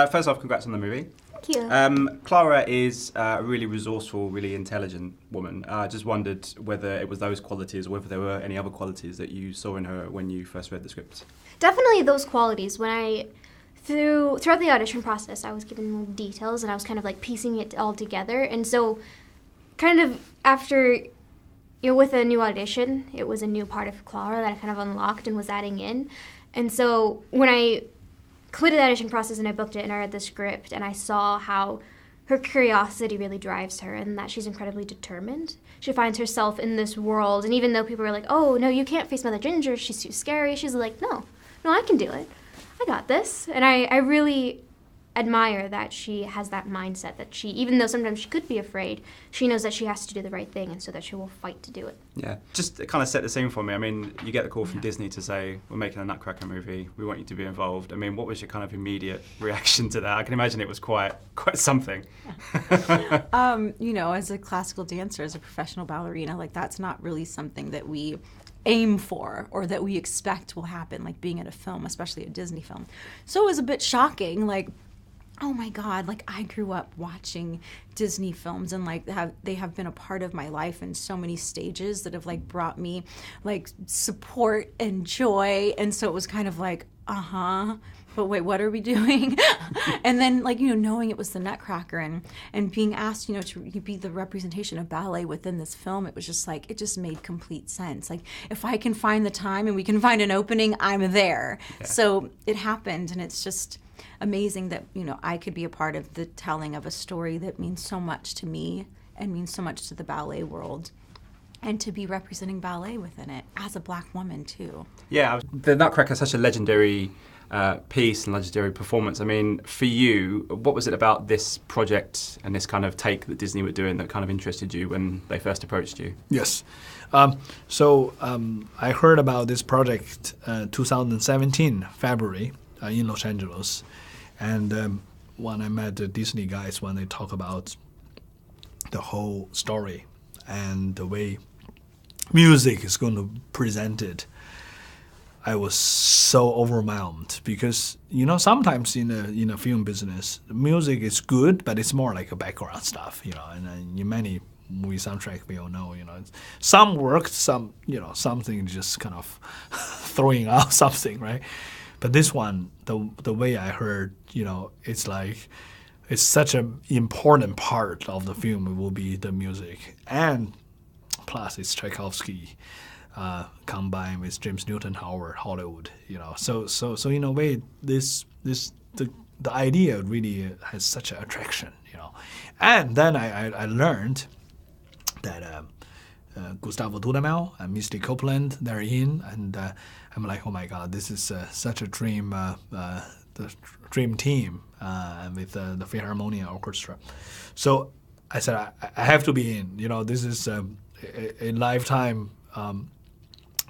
First off, congrats on the movie. Thank you. Clara is a really resourceful, really intelligent woman. I just wondered whether it was those qualities or whether there were any other qualities that you saw in her when you first read the script. Definitely those qualities. Throughout the audition process, I was given details and I was kind of like piecing it all together. And so kind of after, with a new audition, it was a new part of Clara that I kind of unlocked and was adding in. And so when I completed the audition process and I booked it and I read the script and I saw how her curiosity really drives her and that she's incredibly determined. She finds herself in this world, and even though people are like, oh, no, you can't face Mother Ginger, she's too scary, she's like, no, I can do it. I got this. And I really admire that she has that mindset that she, even though sometimes she could be afraid, she knows that she has to do the right thing and so that she will fight to do it. Yeah, just to kind of set the scene for me. I mean, you get the call from Disney to say, we're making a Nutcracker movie, we want you to be involved. I mean, what was your kind of immediate reaction to that? I can imagine it was quite something. As a classical dancer, as a professional ballerina, like that's not really something that we aim for or that we expect will happen, like being at a film, especially a Disney film. So it was a bit shocking, like, oh my God, like I grew up watching Disney films and like they have been a part of my life in so many stages that have like brought me like support and joy. And so it was kind of like, but wait, what are we doing? And then like, knowing it was the Nutcracker and being asked, to be the representation of ballet within this film, it was just like, it just made complete sense. Like if I can find the time and we can find an opening, I'm there. Yeah. So it happened, and it's just amazing that, I could be a part of the telling of a story that means so much to me and means so much to the ballet world, and to be representing ballet within it as a Black woman too. Yeah, the Nutcracker is such a legendary piece and legendary performance. I mean, for you, what was it about this project and this kind of take that Disney were doing that kind of interested you when they first approached you? Yes. So I heard about this project 2017, February, in Los Angeles. And when I met the Disney guys, when they talk about the whole story and the way music is going to present it, I was so overwhelmed because, sometimes in a film business, the music is good, but it's more like a background stuff, and in many movie soundtrack we all know, some worked, some, something just kind of throwing out something, right? But this one, the way I heard, it's like, it's such an important part of the film. It will be the music, and plus it's Tchaikovsky, combined with James Newton Howard, Hollywood. So in a way, the idea really has such an attraction. And then I learned that Gustavo Dudamel and Misty Copeland, they're in, and I'm like, oh my God, this is such a dream, the dream team with the Philharmonia Orchestra. So I said, I have to be in. This is a lifetime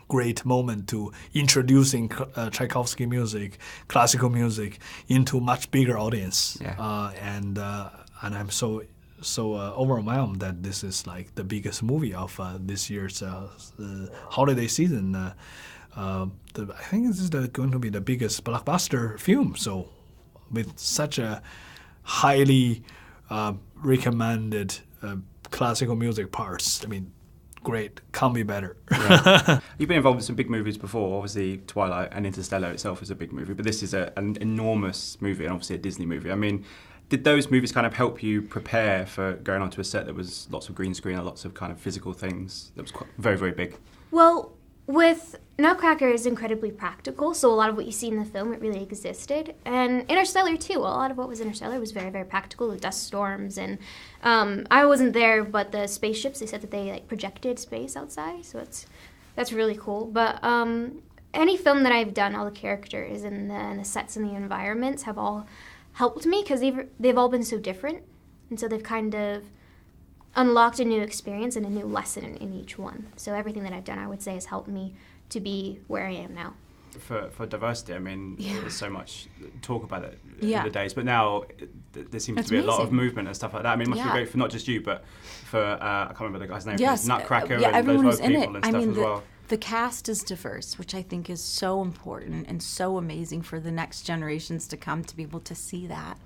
great moment to introducing Tchaikovsky music, classical music, into much bigger audience. Yeah. And I'm so overwhelmed that this is like the biggest movie of this year's holiday season. I think this is going to be the biggest blockbuster film. So with such a highly recommended classical music parts, I mean, great, can't be better. Right. You've been involved in some big movies before. Obviously, Twilight and Interstellar itself is a big movie, but this is an enormous movie and obviously a Disney movie. I mean, did those movies kind of help you prepare for going onto a set that was lots of green screen and lots of kind of physical things that was quite, very, very big? Well, with Nutcracker is incredibly practical, so a lot of what you see in the film, it really existed. And Interstellar, too. A lot of what was Interstellar was very, very practical, with dust storms. And I wasn't there, but the spaceships, they said that they projected space outside, so that's really cool. But any film that I've done, all the characters and the sets and the environments have all helped me because they've all been so different. And so they've kind of unlocked a new experience and a new lesson in each one. So everything that I've done, I would say, has helped me to be where I am now. For diversity, I mean, there's so much talk about it in the days, but now there seems to be a lot of movement and stuff like that. I mean, it must be great for not just you, but for, I can't remember the guy's name, Nutcracker and those other people and stuff as well. The cast is diverse, which I think is so important and so amazing for the next generations to come to be able to see that.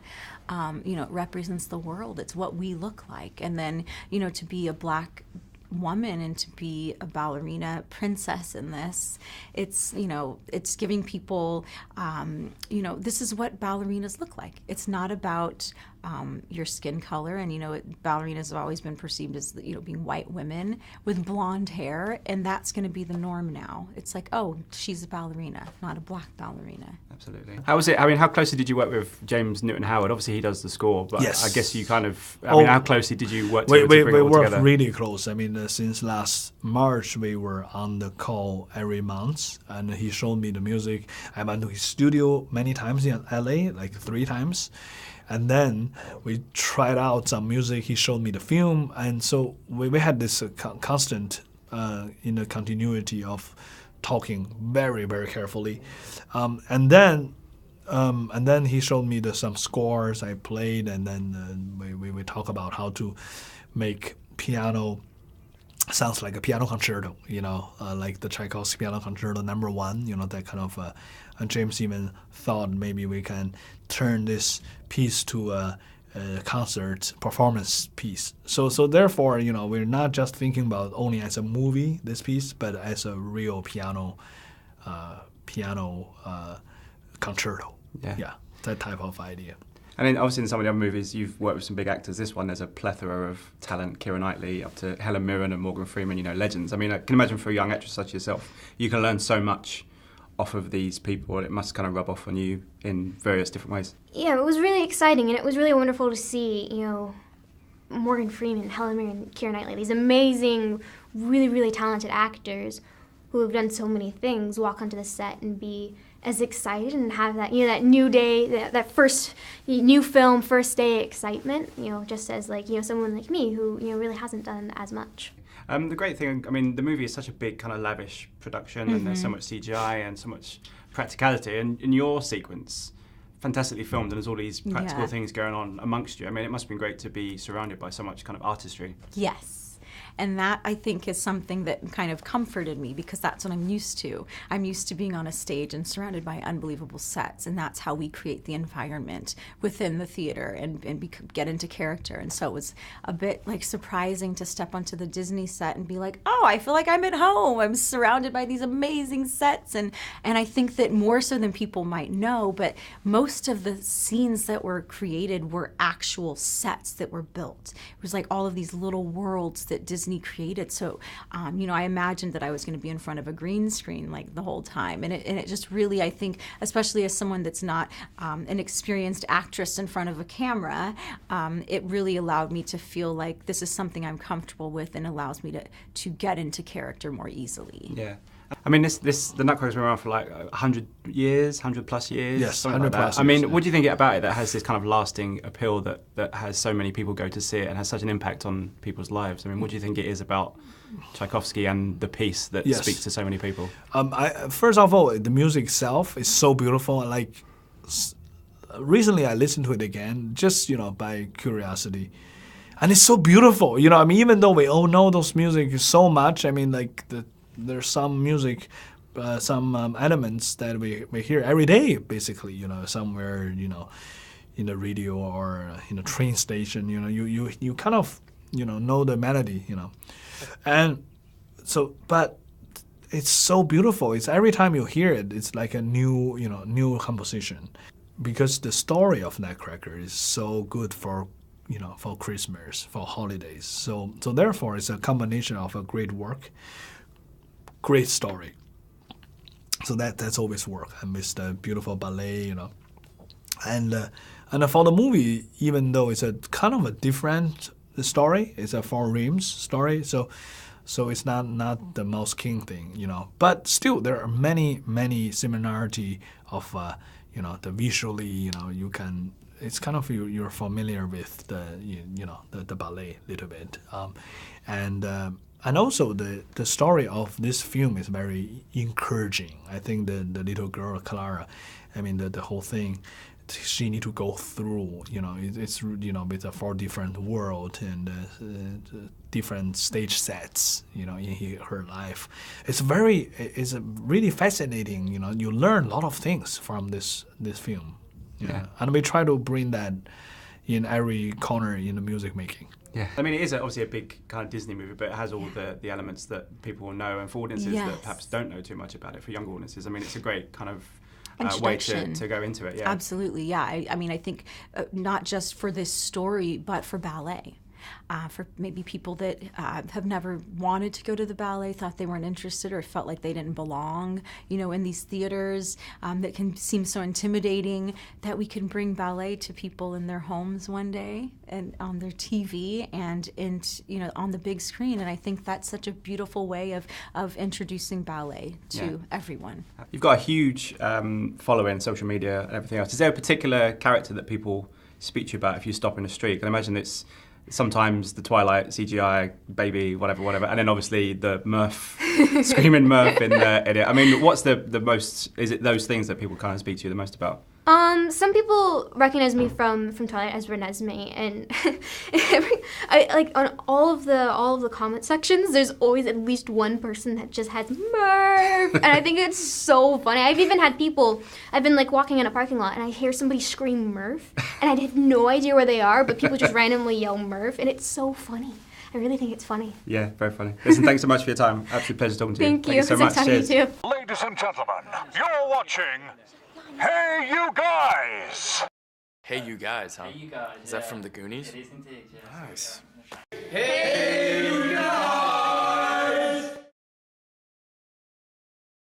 It represents the world. It's what we look like. And then, to be a Black woman and to be a ballerina princess in this, it's giving people, this is what ballerinas look like. It's not about your skin color, and ballerinas have always been perceived as being white women with blonde hair, and that's going to be the norm now. It's like, oh, she's a ballerina, not a Black ballerina. Absolutely. How was it? I mean, how closely did you work with James Newton Howard? Obviously, he does the score, but Yes. I guess you kind of. How closely did you work We to bring it all work together? really close. I mean, since last March, we were on the call every month, and he showed me the music. I went to his studio many times in LA, like 3 times. And then we tried out some music. He showed me the film, and so we had this constant continuity of talking very, very carefully. And then he showed me some scores I played, and then we talk about how to make piano sounds like a piano concerto, like the Tchaikovsky Piano Concerto No. 1, that kind of. And James even thought maybe we can turn this piece to a concert performance piece. So therefore, we're not just thinking about only as a movie, this piece, but as a real piano concerto. Yeah, that type of idea. And then obviously in some of the other movies, you've worked with some big actors. This one, there's a plethora of talent, Keira Knightley up to Helen Mirren and Morgan Freeman, legends. I mean, I can imagine for a young actress such as yourself, you can learn so much off of these people, and it must kind of rub off on you in various different ways. Yeah, it was really exciting, and it was really wonderful to see, Morgan Freeman, Helen Mirren, Keira Knightley, these amazing, really, really talented actors who have done so many things, walk onto the set and be as excited and have that, that new day, that first new film, first day excitement, just as someone like me who, really hasn't done as much. The great thing, I mean, the movie is such a big kind of lavish production, and there's so much CGI and so much practicality, and in your sequence, fantastically filmed, and there's all these practical things going on amongst you. I mean, it must have been great to be surrounded by so much kind of artistry. Yes. And that, I think, is something that kind of comforted me, because that's what I'm used to. I'm used to being on a stage and surrounded by unbelievable sets, and that's how we create the environment within the theater and get into character. And so it was a bit surprising to step onto the Disney set and be like, oh, I feel like I'm at home. I'm surrounded by these amazing sets. And I think that more so than people might know, but most of the scenes that were created were actual sets that were built. It was like all of these little worlds that Disney created. So, I imagined that I was going to be in front of a green screen the whole time. And it just really, I think, especially as someone that's not an experienced actress in front of a camera, it really allowed me to feel like this is something I'm comfortable with and allows me to get into character more easily. Yeah. I mean, the Nutcracker's been around for 100 years, 100 plus years. Yes, 100 like plus. Years, I mean, what do you think about it that has this kind of lasting appeal that has so many people go to see it and has such an impact on people's lives? I mean, what do you think it is about Tchaikovsky and the piece that speaks to so many people? First of all, the music itself is so beautiful. Recently I listened to it again, just by curiosity. And it's so beautiful, I mean, even though we all know those music so much, I mean, there's some music, some elements that we hear every day, basically, somewhere, in the radio or in a train station, you kind of, know the melody, And so, but it's so beautiful. It's every time you hear it, it's like a new composition. Because the story of Nutcracker is so good for Christmas, for holidays. So therefore, it's a combination of a great work, great story. So that's always work. I miss the beautiful ballet, And for the movie, even though it's a kind of a different story, it's a Four Rings story. So it's not the Mouse King thing, But still, there are many similarity of the visually, you can. It's kind of you're familiar with the ballet a little bit, and also the story of this film is very encouraging. I think the little girl Clara, I mean the whole thing, she need to go through. It's with a 4 different world and different stage sets. In her life, it's really fascinating. You learn a lot of things from this film. Yeah, and we try to bring that in every corner in the music making. Yeah, I mean, it is obviously a big kind of Disney movie, but it has all the elements that people will know, and for audiences that perhaps don't know too much about it, for younger audiences, I mean, it's a great kind of way to go into it. Yeah, absolutely. Yeah, I mean, I think not just for this story, but for ballet. For maybe people that have never wanted to go to the ballet, thought they weren't interested, or felt like they didn't belong, in these theaters that can seem so intimidating, that we can bring ballet to people in their homes one day and on their TV and on the big screen. And I think that's such a beautiful way of introducing ballet to everyone. You've got a huge following, social media and everything else. Is there a particular character that people speak to you about if you stop in the street? I can imagine it's sometimes the Twilight CGI baby, whatever, and then obviously the Murph, screaming Murph in it. I mean, what's the most? Is it those things that people kind of speak to you the most about? Some people recognize me from Twilight as Renesmee, and on all of the comment sections, there's always at least one person that just has Murph, and I think it's so funny. I've even had people. I've been walking in a parking lot, and I hear somebody scream Murph, and I have no idea where they are, but people just randomly yell Murph, and it's so funny. I really think it's funny. Yeah, very funny. Listen, thanks so much for your time. Absolute pleasure talking to you. Thank you so much. Cheers. You too. Ladies and gentlemen, you're watching Hey You Guys! Hey You Guys, huh? Hey You Guys. Is that from the Goonies? It is indeed, yes. Nice. Hey You